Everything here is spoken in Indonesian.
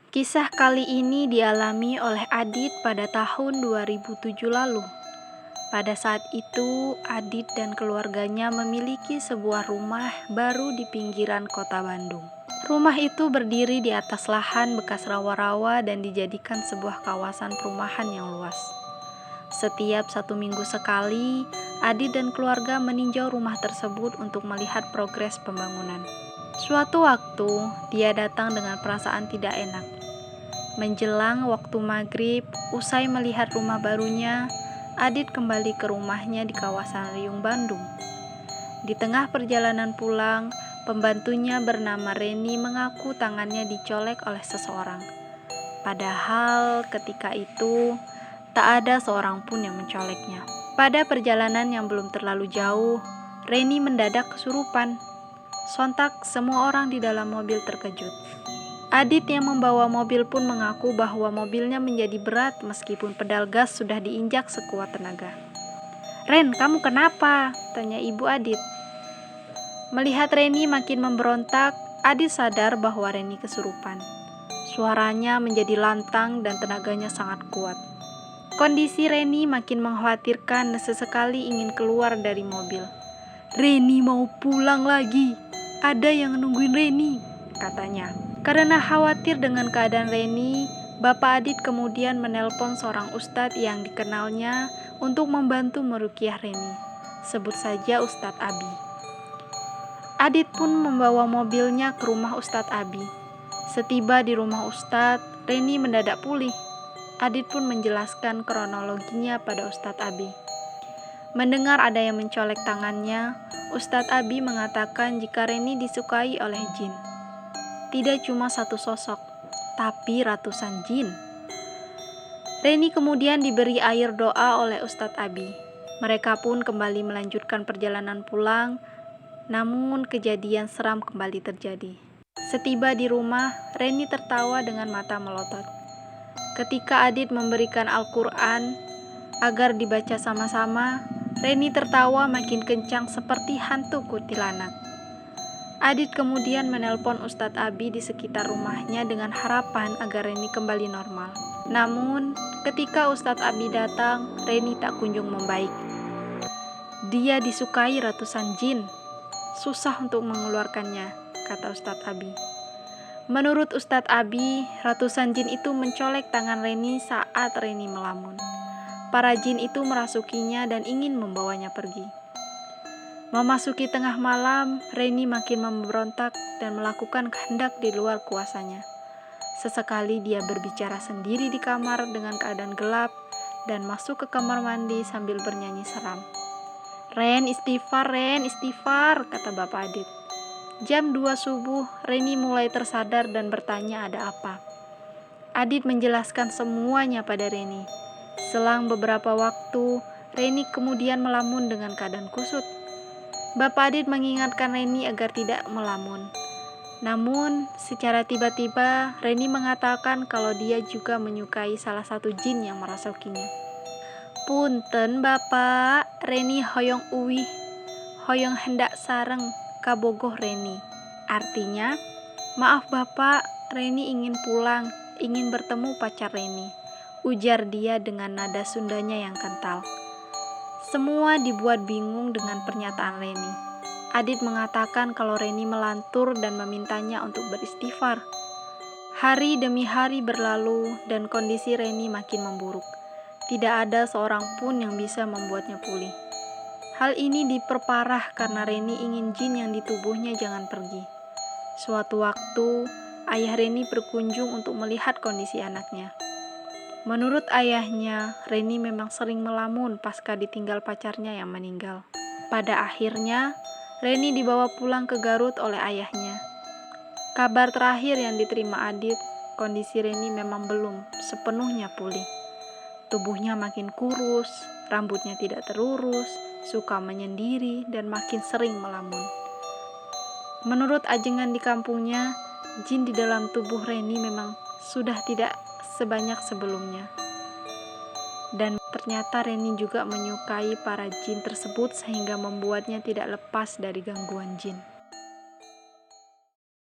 Kisah kali ini dialami oleh Adit pada tahun 2007 lalu. Pada saat itu, Adit dan keluarganya memiliki sebuah rumah baru di pinggiran kota Bandung. Rumah itu berdiri di atas lahan bekas rawa-rawa dan dijadikan sebuah kawasan perumahan yang luas. Setiap 1 minggu sekali, Adit dan keluarga meninjau rumah tersebut untuk melihat progres pembangunan. Suatu waktu, dia datang dengan perasaan tidak enak. Menjelang waktu maghrib, usai melihat rumah barunya, Adit kembali ke rumahnya di kawasan Riung, Bandung. Di tengah perjalanan pulang, pembantunya bernama Reni mengaku tangannya dicolek oleh seseorang. Padahal ketika itu, tak ada seorang pun yang mencoleknya. Pada perjalanan yang belum terlalu jauh, Reni mendadak kesurupan. Sontak semua orang di dalam mobil terkejut. Adit yang membawa mobil pun mengaku bahwa mobilnya menjadi berat meskipun pedal gas sudah diinjak sekuat tenaga. "Ren, kamu kenapa?" tanya ibu Adit. Melihat Reni makin memberontak, Adit sadar bahwa Reni kesurupan. Suaranya menjadi lantang dan tenaganya sangat kuat. Kondisi Reni makin mengkhawatirkan dan sesekali ingin keluar dari mobil. "Reni mau pulang lagi. Ada yang nungguin Reni," katanya. Karena khawatir dengan keadaan Reni, Bapak Adit kemudian menelpon seorang ustadz yang dikenalnya untuk membantu meruqyah Reni. Sebut saja Ustadz Abi. Adit pun membawa mobilnya ke rumah Ustadz Abi. Setiba di rumah Ustadz, Reni mendadak pulih. Adit pun menjelaskan kronologinya pada Ustadz Abi. Mendengar ada yang mencolek tangannya, Ustadz Abi mengatakan jika Reni disukai oleh jin. Tidak cuma satu sosok, tapi ratusan jin. Reni kemudian diberi air doa oleh Ustadz Abi. Mereka pun kembali melanjutkan perjalanan pulang, namun kejadian seram kembali terjadi. Setiba di rumah, Reni tertawa dengan mata melotot. Ketika Adit memberikan Al-Quran agar dibaca sama-sama, Reni tertawa makin kencang seperti hantu kuntilanak. Adit kemudian menelpon Ustadz Abi di sekitar rumahnya dengan harapan agar Reni kembali normal. Namun, ketika Ustadz Abi datang, Reni tak kunjung membaik. "Dia disukai ratusan jin. Susah untuk mengeluarkannya," kata Ustadz Abi. Menurut Ustadz Abi, ratusan jin itu mencolek tangan Reni saat Reni melamun. Para jin itu merasukinya dan ingin membawanya pergi. Memasuki tengah malam, Reni makin memberontak dan melakukan kehendak di luar kuasanya. Sesekali dia berbicara sendiri di kamar dengan keadaan gelap dan masuk ke kamar mandi sambil bernyanyi seram. "Ren, istighfar, Ren, istighfar," kata Bapak Adit. Jam 2 subuh, Reni mulai tersadar dan bertanya ada apa. Adit menjelaskan semuanya pada Reni. Selang beberapa waktu, Reni kemudian melamun dengan keadaan kusut. Bapak Adit mengingatkan Reni agar tidak melamun. Namun, secara tiba-tiba, Reni mengatakan kalau dia juga menyukai salah satu jin yang merasukinya. "Punten Bapak, Reni hoyong uwih, hoyong hendak sareng kabogoh Reni." Artinya, "Maaf Bapak, Reni ingin pulang, ingin bertemu pacar Reni," ujar dia dengan nada Sundanya yang kental. Semua dibuat bingung dengan pernyataan Reni. Adit mengatakan kalau Reni melantur dan memintanya untuk beristighfar. Hari demi hari berlalu dan kondisi Reni makin memburuk. Tidak ada seorang pun yang bisa membuatnya pulih. Hal ini diperparah karena Reni ingin jin yang di tubuhnya jangan pergi. Suatu waktu, ayah Reni berkunjung untuk melihat kondisi anaknya. Menurut ayahnya, Reni memang sering melamun pasca ditinggal pacarnya yang meninggal. Pada akhirnya, Reni dibawa pulang ke Garut oleh ayahnya. Kabar terakhir yang diterima Adit, kondisi Reni memang belum sepenuhnya pulih. Tubuhnya makin kurus, rambutnya tidak terurus, suka menyendiri, dan makin sering melamun. Menurut ajengan di kampungnya, jin di dalam tubuh Reni memang sudah tidak sebanyak sebelumnya. Dan ternyata Reni juga menyukai para jin tersebut sehingga membuatnya tidak lepas dari gangguan jin.